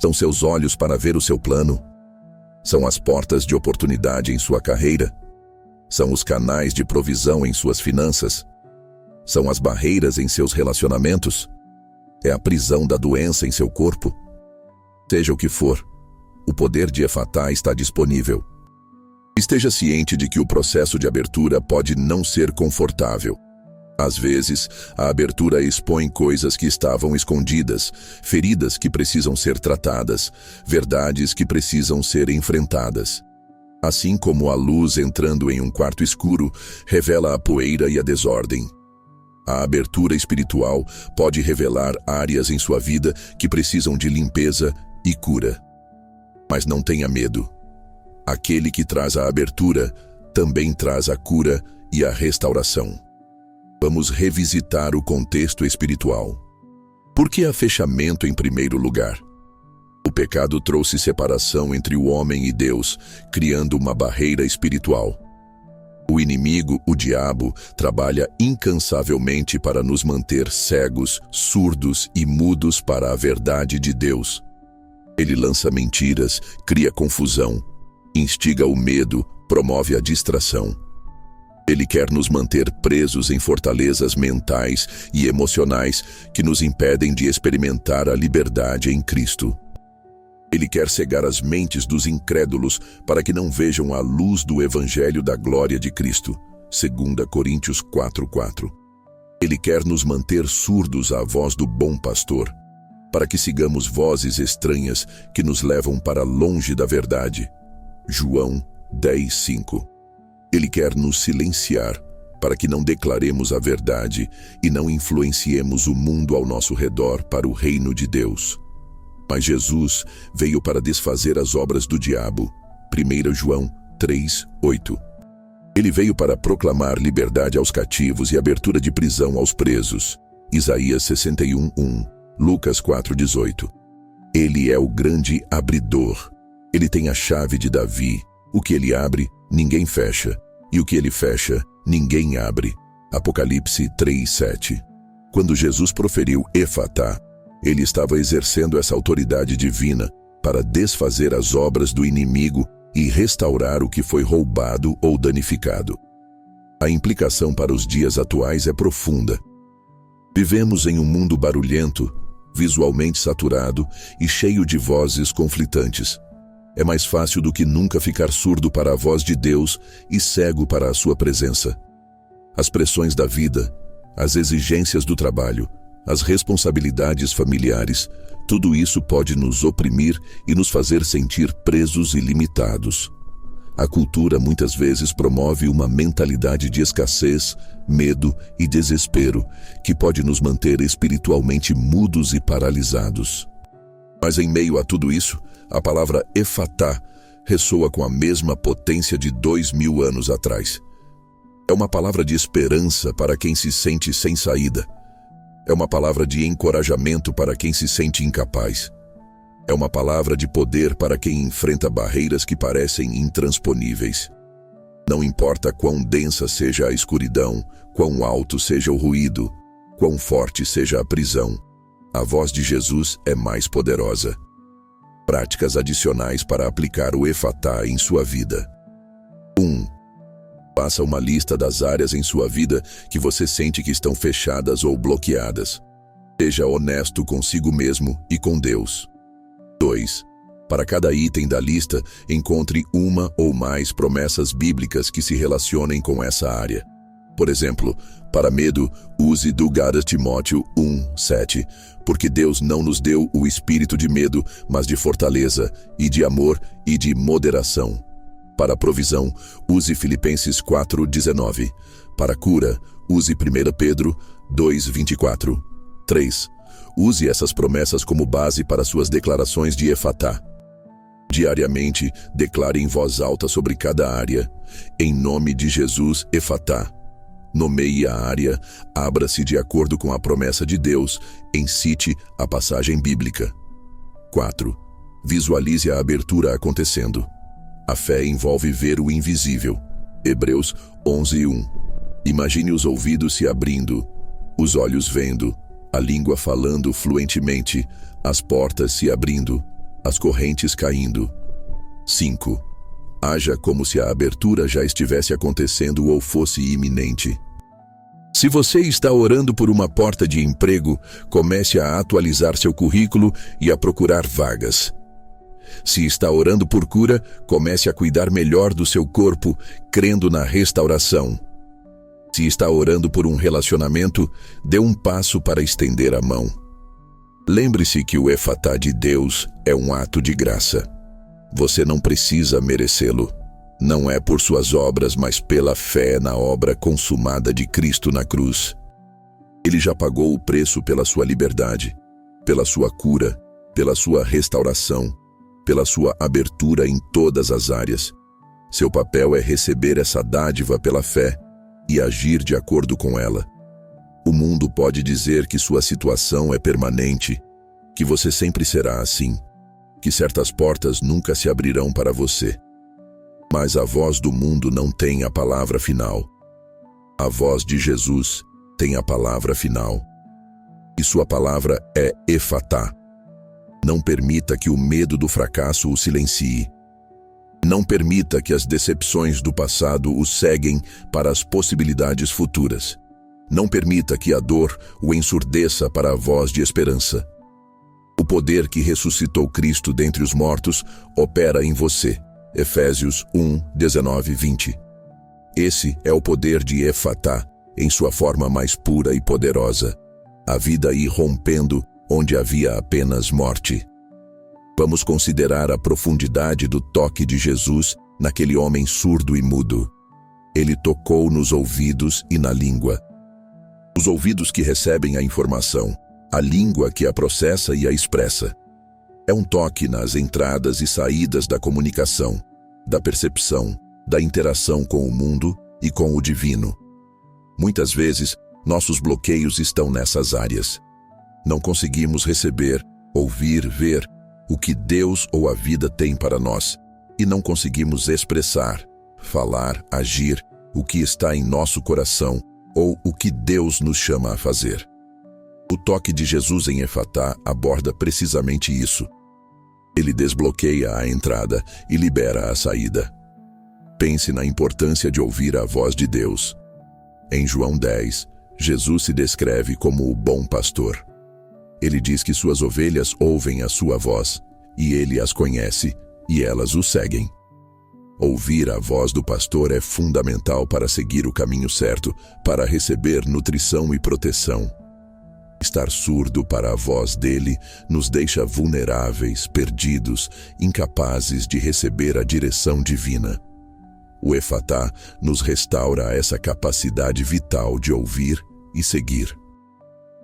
São seus olhos para ver o seu plano? São as portas de oportunidade em sua carreira? São os canais de provisão em suas finanças? São as barreiras em seus relacionamentos? É a prisão da doença em seu corpo? Seja o que for, o poder de Efatá está disponível. Esteja ciente de que o processo de abertura pode não ser confortável. Às vezes, a abertura expõe coisas que estavam escondidas, feridas que precisam ser tratadas, verdades que precisam ser enfrentadas. Assim como a luz entrando em um quarto escuro revela a poeira e a desordem. A abertura espiritual pode revelar áreas em sua vida que precisam de limpeza e cura. Mas não tenha medo. Aquele que traz a abertura também traz a cura e a restauração. Vamos revisitar o contexto espiritual. Por que há fechamento em primeiro lugar? O pecado trouxe separação entre o homem e Deus, criando uma barreira espiritual. O inimigo, o diabo, trabalha incansavelmente para nos manter cegos, surdos e mudos para a verdade de Deus. Ele lança mentiras, cria confusão, instiga o medo, promove a distração. Ele quer nos manter presos em fortalezas mentais e emocionais que nos impedem de experimentar a liberdade em Cristo. Ele quer cegar as mentes dos incrédulos para que não vejam a luz do Evangelho da glória de Cristo. 2 Coríntios 4:4. Ele quer nos manter surdos à voz do bom pastor, para que sigamos vozes estranhas que nos levam para longe da verdade. João 10:5. Ele quer nos silenciar para que não declaremos a verdade e não influenciemos o mundo ao nosso redor para o reino de Deus. Mas Jesus veio para desfazer as obras do diabo. 1 João 3:8. Ele veio para proclamar liberdade aos cativos e abertura de prisão aos presos. Isaías 61:1. Lucas 4:18. Ele é o grande abridor. Ele tem a chave de Davi. O que ele abre, ninguém fecha. E o que ele fecha, ninguém abre. Apocalipse 3:7. Quando Jesus proferiu Efatá, ele estava exercendo essa autoridade divina para desfazer as obras do inimigo e restaurar o que foi roubado ou danificado. A implicação para os dias atuais é profunda. Vivemos em um mundo barulhento, visualmente saturado e cheio de vozes conflitantes. É mais fácil do que nunca ficar surdo para a voz de Deus e cego para a sua presença. As pressões da vida, as exigências do trabalho, as responsabilidades familiares, tudo isso pode nos oprimir e nos fazer sentir presos e limitados. A cultura muitas vezes promove uma mentalidade de escassez, medo e desespero que pode nos manter espiritualmente mudos e paralisados. Mas em meio a tudo isso, a palavra Efatá ressoa com a mesma potência de 2000 anos atrás. É uma palavra de esperança para quem se sente sem saída. É uma palavra de encorajamento para quem se sente incapaz. É uma palavra de poder para quem enfrenta barreiras que parecem intransponíveis. Não importa quão densa seja a escuridão, quão alto seja o ruído, quão forte seja a prisão, a voz de Jesus é mais poderosa. Práticas adicionais para aplicar o Efatá em sua vida. 1. Faça uma lista das áreas em sua vida que você sente que estão fechadas ou bloqueadas. Seja honesto consigo mesmo e com Deus. 2. Para cada item da lista, encontre uma ou mais promessas bíblicas que se relacionem com essa área. Por exemplo, para medo, use do 2 Timóteo 1:7, porque Deus não nos deu o espírito de medo, mas de fortaleza, e de amor e de moderação. Para provisão, use Filipenses 4:19. Para cura, use 1 Pedro 2:24. 3. Use essas promessas como base para suas declarações de Efatá. Diariamente, declare em voz alta sobre cada área. Em nome de Jesus, Efatá. Nomeie a área, abra-se de acordo com a promessa de Deus, cite a passagem bíblica. 4. Visualize a abertura acontecendo. A fé envolve ver o invisível. Hebreus 11:1. Imagine os ouvidos se abrindo, os olhos vendo, a língua falando fluentemente, as portas se abrindo, as correntes caindo. 5. Haja como se a abertura já estivesse acontecendo ou fosse iminente. Se você está orando por uma porta de emprego, comece a atualizar seu currículo e a procurar vagas. Se está orando por cura, comece a cuidar melhor do seu corpo, crendo na restauração. Se está orando por um relacionamento, dê um passo para estender a mão. Lembre-se que o Efatá de Deus é um ato de graça. Você não precisa merecê-lo. Não é por suas obras, mas pela fé na obra consumada de Cristo na cruz. Ele já pagou o preço pela sua liberdade, pela sua cura, pela sua restauração, pela sua abertura em todas as áreas. Seu papel é receber essa dádiva pela fé e agir de acordo com ela. O mundo pode dizer que sua situação é permanente, que você sempre será assim, que certas portas nunca se abrirão para você. Mas a voz do mundo não tem a palavra final. A voz de Jesus tem a palavra final. E sua palavra é Efatá. Não permita que o medo do fracasso o silencie. Não permita que as decepções do passado o ceguem para as possibilidades futuras. Não permita que a dor o ensurdeça para a voz de esperança. O poder que ressuscitou Cristo dentre os mortos opera em você. Efésios 1, 19 e 20. Esse é o poder de Efatá, em sua forma mais pura e poderosa. A vida irrompendo onde havia apenas morte. Vamos considerar a profundidade do toque de Jesus naquele homem surdo e mudo. Ele tocou nos ouvidos e na língua. Os ouvidos que recebem a informação, a língua que a processa e a expressa. É um toque nas entradas e saídas da comunicação, da percepção, da interação com o mundo e com o divino. Muitas vezes, nossos bloqueios estão nessas áreas. Não conseguimos receber, ouvir, ver o que Deus ou a vida tem para nós, e não conseguimos expressar, falar, agir o que está em nosso coração ou o que Deus nos chama a fazer. O toque de Jesus em Efatá aborda precisamente isso. Ele desbloqueia a entrada e libera a saída. Pense na importância de ouvir a voz de Deus. Em João 10, Jesus se descreve como o bom pastor. Ele diz que suas ovelhas ouvem a sua voz, e ele as conhece, e elas o seguem. Ouvir a voz do pastor é fundamental para seguir o caminho certo, para receber nutrição e proteção. Estar surdo para a voz dele nos deixa vulneráveis, perdidos, incapazes de receber a direção divina. O Efatá nos restaura essa capacidade vital de ouvir e seguir.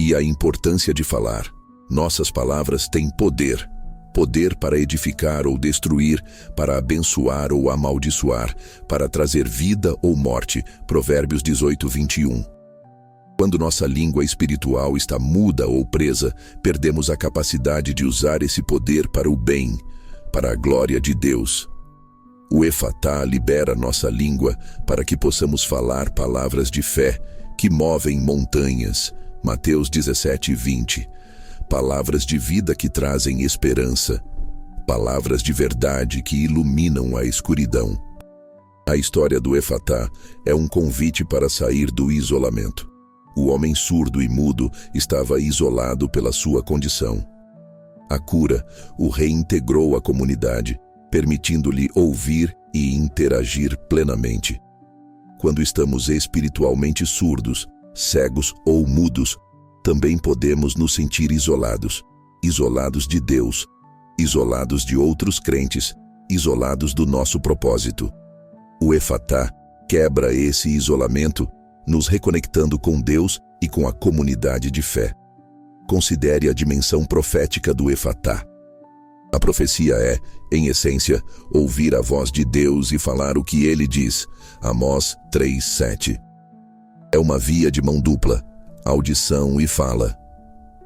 E a importância de falar. Nossas palavras têm poder. Poder para edificar ou destruir, para abençoar ou amaldiçoar, para trazer vida ou morte. Provérbios 18, 21. Quando nossa língua espiritual está muda ou presa, perdemos a capacidade de usar esse poder para o bem, para a glória de Deus. O Efatá libera nossa língua para que possamos falar palavras de fé que movem montanhas. Mateus 17, 20. Palavras de vida que trazem esperança. Palavras de verdade que iluminam a escuridão. A história do Efatá é um convite para sair do isolamento. O homem surdo e mudo estava isolado pela sua condição. A cura o reintegrou à comunidade, permitindo-lhe ouvir e interagir plenamente. Quando estamos espiritualmente surdos, cegos ou mudos, também podemos nos sentir isolados. Isolados de Deus, isolados de outros crentes, isolados do nosso propósito. O Efatá quebra esse isolamento, nos reconectando com Deus e com a comunidade de fé. Considere a dimensão profética do Efatá. A profecia é, em essência, ouvir a voz de Deus e falar o que ele diz. Amós 3:7. É uma via de mão dupla, audição e fala.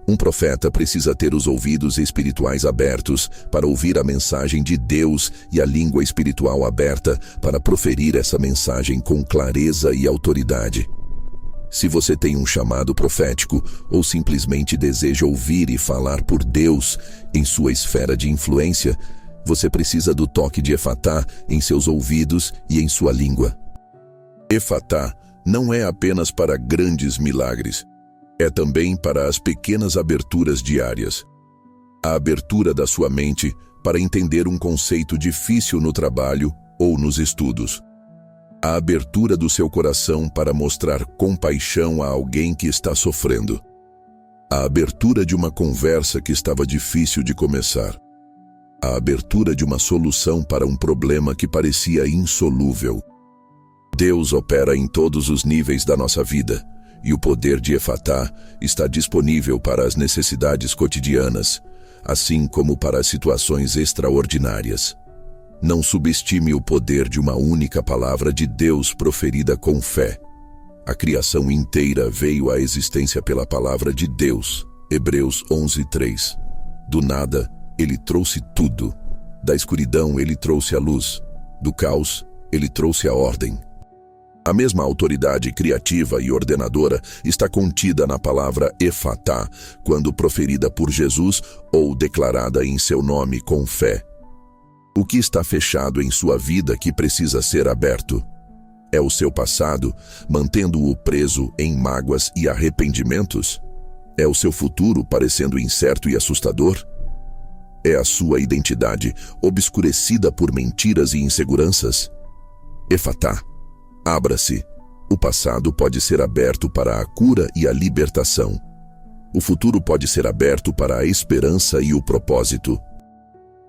Um profeta precisa ter os ouvidos espirituais abertos para ouvir a mensagem de Deus e a língua espiritual aberta para proferir essa mensagem com clareza e autoridade. Se você tem um chamado profético ou simplesmente deseja ouvir e falar por Deus em sua esfera de influência, você precisa do toque de Efatá em seus ouvidos e em sua língua. Efatá não é apenas para grandes milagres, é também para as pequenas aberturas diárias. A abertura da sua mente para entender um conceito difícil no trabalho ou nos estudos. A abertura do seu coração para mostrar compaixão a alguém que está sofrendo. A abertura de uma conversa que estava difícil de começar. A abertura de uma solução para um problema que parecia insolúvel. Deus opera em todos os níveis da nossa vida, e o poder de Efatá está disponível para as necessidades cotidianas, assim como para as situações extraordinárias. Não subestime o poder de uma única palavra de Deus proferida com fé. A criação inteira veio à existência pela palavra de Deus. Hebreus 11:3. Do nada, ele trouxe tudo. Da escuridão, ele trouxe a luz. Do caos, ele trouxe a ordem. A mesma autoridade criativa e ordenadora está contida na palavra Efatá, quando proferida por Jesus ou declarada em seu nome com fé. O que está fechado em sua vida que precisa ser aberto? É o seu passado, mantendo-o preso em mágoas e arrependimentos? É o seu futuro parecendo incerto e assustador? É a sua identidade obscurecida por mentiras e inseguranças? Efatá, abra-se. O passado pode ser aberto para a cura e a libertação. O futuro pode ser aberto para a esperança e o propósito.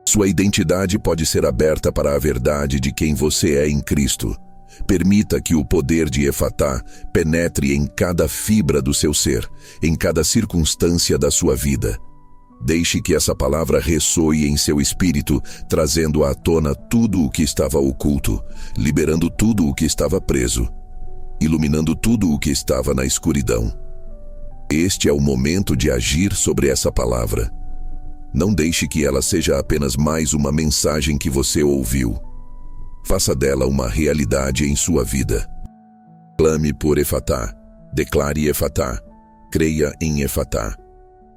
Sua identidade pode ser aberta para a verdade de quem você é em Cristo. Permita que o poder de Efatá penetre em cada fibra do seu ser, em cada circunstância da sua vida. Deixe que essa palavra ressoe em seu espírito, trazendo à tona tudo o que estava oculto, liberando tudo o que estava preso, iluminando tudo o que estava na escuridão. Este é o momento de agir sobre essa palavra. Não deixe que ela seja apenas mais uma mensagem que você ouviu. Faça dela uma realidade em sua vida. Clame por Efatá. Declare Efatá. Creia em Efatá.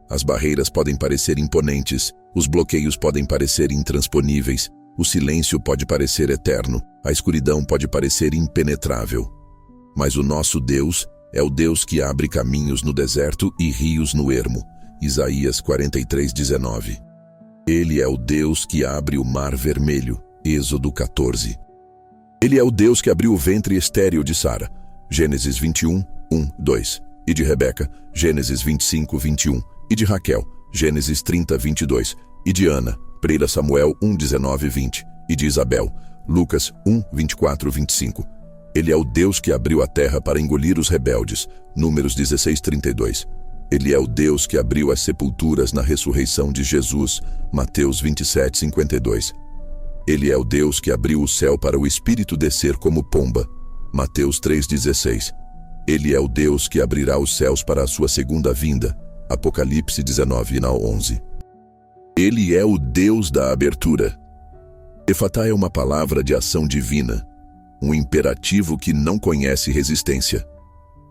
As barreiras podem parecer imponentes, os bloqueios podem parecer intransponíveis, o silêncio pode parecer eterno, a escuridão pode parecer impenetrável. Mas o nosso Deus é o Deus que abre caminhos no deserto e rios no ermo. Isaías 43:19. Ele é o Deus que abre o mar vermelho. Êxodo 14. Ele é o Deus que abriu o ventre estéril de Sara. Gênesis 21:1-2. E de Rebeca. Gênesis 25:21. E de Raquel. Gênesis 30:22. E de Ana. 1 Samuel 1:19-20. E de Isabel. Lucas 1:24-25. Ele é o Deus que abriu a terra para engolir os rebeldes. Números 16:32. Ele é o Deus que abriu as sepulturas na ressurreição de Jesus. Mateus 27:52. Ele é o Deus que abriu o céu para o Espírito descer como pomba. Mateus 3:16. Ele é o Deus que abrirá os céus para a sua segunda vinda. Apocalipse 19:11. Ele é o Deus da abertura. Efatá é uma palavra de ação divina, um imperativo que não conhece resistência.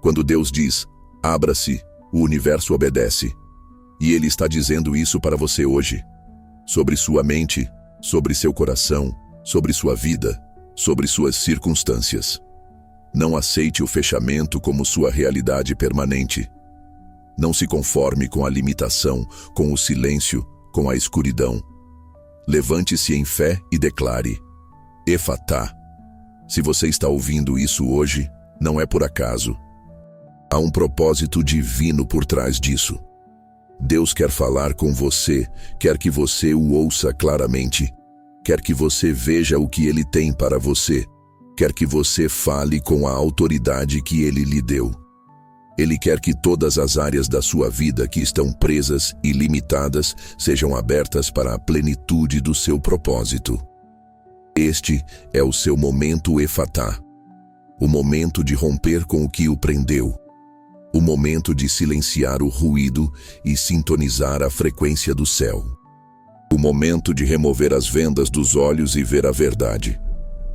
Quando Deus diz, abra-se, o universo obedece. E Ele está dizendo isso para você hoje. Sobre sua mente, sobre seu coração, sobre sua vida, sobre suas circunstâncias. Não aceite o fechamento como sua realidade permanente. Não se conforme com a limitação, com o silêncio, com a escuridão. Levante-se em fé e declare, Efatá. Se você está ouvindo isso hoje, não é por acaso. Há um propósito divino por trás disso. Deus quer falar com você, quer que você o ouça claramente, quer que você veja o que Ele tem para você, quer que você fale com a autoridade que Ele lhe deu. Ele quer que todas as áreas da sua vida que estão presas e limitadas sejam abertas para a plenitude do seu propósito. Este é o seu momento Efatá, o momento de romper com o que o prendeu, o momento de silenciar o ruído e sintonizar a frequência do céu, o momento de remover as vendas dos olhos e ver a verdade,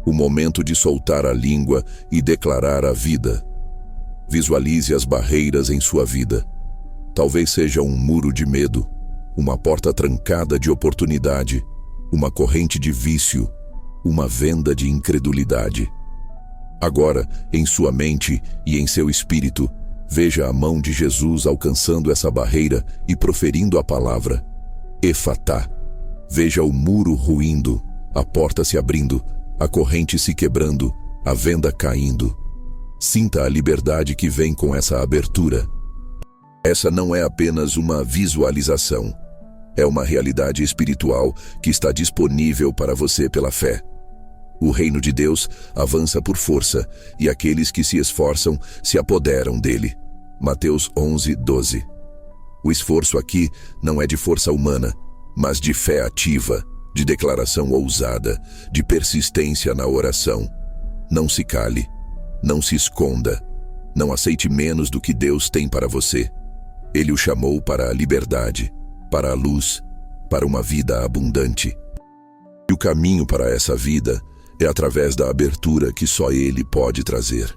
o momento de soltar a língua e declarar a vida. Visualize as barreiras em sua vida. Talvez seja um muro de medo, uma porta trancada de oportunidade, uma corrente de vício, uma venda de incredulidade. Agora, em sua mente e em seu espírito, veja a mão de Jesus alcançando essa barreira e proferindo a palavra, Efatá. Veja o muro ruindo, a porta se abrindo, a corrente se quebrando, a venda caindo. Sinta a liberdade que vem com essa abertura. Essa não é apenas uma visualização. É uma realidade espiritual que está disponível para você pela fé. O reino de Deus avança por força, e aqueles que se esforçam se apoderam dele. Mateus 11:12. O esforço aqui não é de força humana, mas de fé ativa, de declaração ousada, de persistência na oração. Não se cale, não se esconda. Não aceite menos do que Deus tem para você. Ele o chamou para a liberdade, para a luz, para uma vida abundante. E o caminho para essa vida é através da abertura que só Ele pode trazer.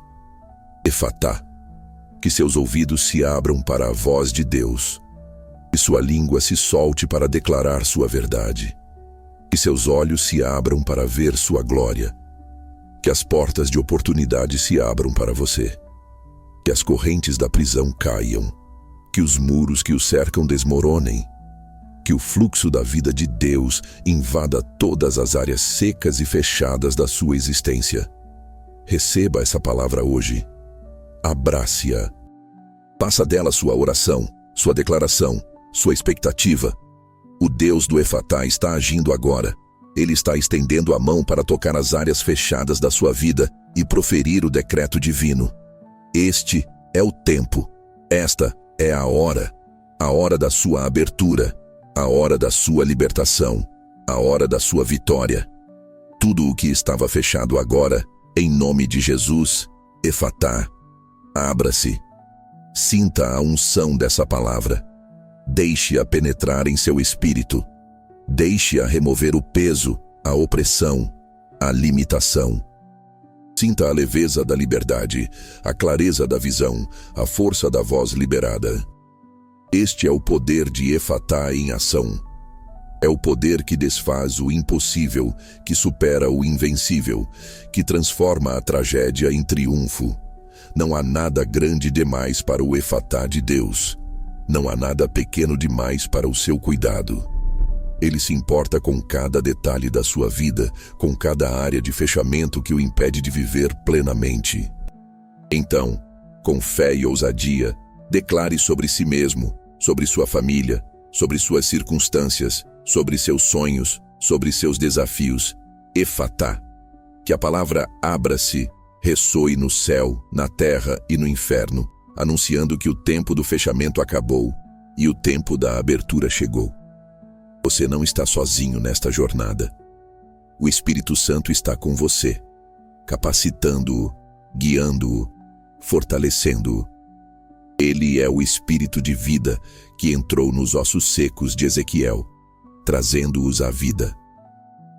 Efatá, que seus ouvidos se abram para a voz de Deus, que sua língua se solte para declarar sua verdade, que seus olhos se abram para ver sua glória, que as portas de oportunidade se abram para você, que as correntes da prisão caiam, que os muros que o cercam desmoronem, que o fluxo da vida de Deus invada todas as áreas secas e fechadas da sua existência. Receba essa palavra hoje. Abrace-a. Faça dela sua oração, sua declaração, sua expectativa. O Deus do Efatá está agindo agora. Ele está estendendo a mão para tocar as áreas fechadas da sua vida e proferir o decreto divino. Este é o tempo. Esta é a hora da sua abertura, a hora da sua libertação, a hora da sua vitória. Tudo o que estava fechado agora, em nome de Jesus, Efatá, abra-se. Sinta a unção dessa palavra. Deixe-a penetrar em seu espírito. Deixe-a remover o peso, a opressão, a limitação. Sinta a leveza da liberdade, a clareza da visão, a força da voz liberada. Este é o poder de Efatá em ação. É o poder que desfaz o impossível, que supera o invencível, que transforma a tragédia em triunfo. Não há nada grande demais para o Efatá de Deus. Não há nada pequeno demais para o seu cuidado. Ele se importa com cada detalhe da sua vida, com cada área de fechamento que o impede de viver plenamente. Então, com fé e ousadia, declare sobre si mesmo, sobre sua família, sobre suas circunstâncias, sobre seus sonhos, sobre seus desafios. Efatá. Que a palavra abra-se ressoe no céu, na terra e no inferno, anunciando que o tempo do fechamento acabou e o tempo da abertura chegou. Você não está sozinho nesta jornada. O Espírito Santo está com você, capacitando-o, guiando-o, fortalecendo-o. Ele é o Espírito de vida que entrou nos ossos secos de Ezequiel, trazendo-os à vida.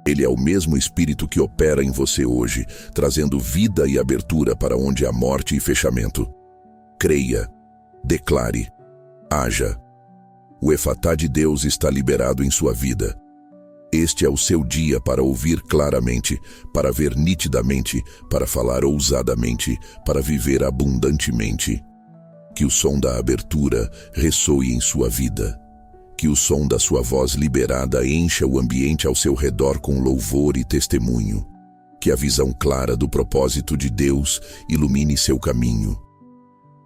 Ele é o mesmo Espírito que opera em você hoje, trazendo vida e abertura para onde há morte e fechamento. Creia, declare, haja. O Efatá de Deus está liberado em sua vida. Este é o seu dia para ouvir claramente, para ver nitidamente, para falar ousadamente, para viver abundantemente. Que o som da abertura ressoe em sua vida. Que o som da sua voz liberada encha o ambiente ao seu redor com louvor e testemunho. Que a visão clara do propósito de Deus ilumine seu caminho.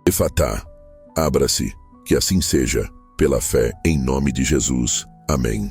Efatá, abra-se, que assim seja, pela fé em nome de Jesus. Amém.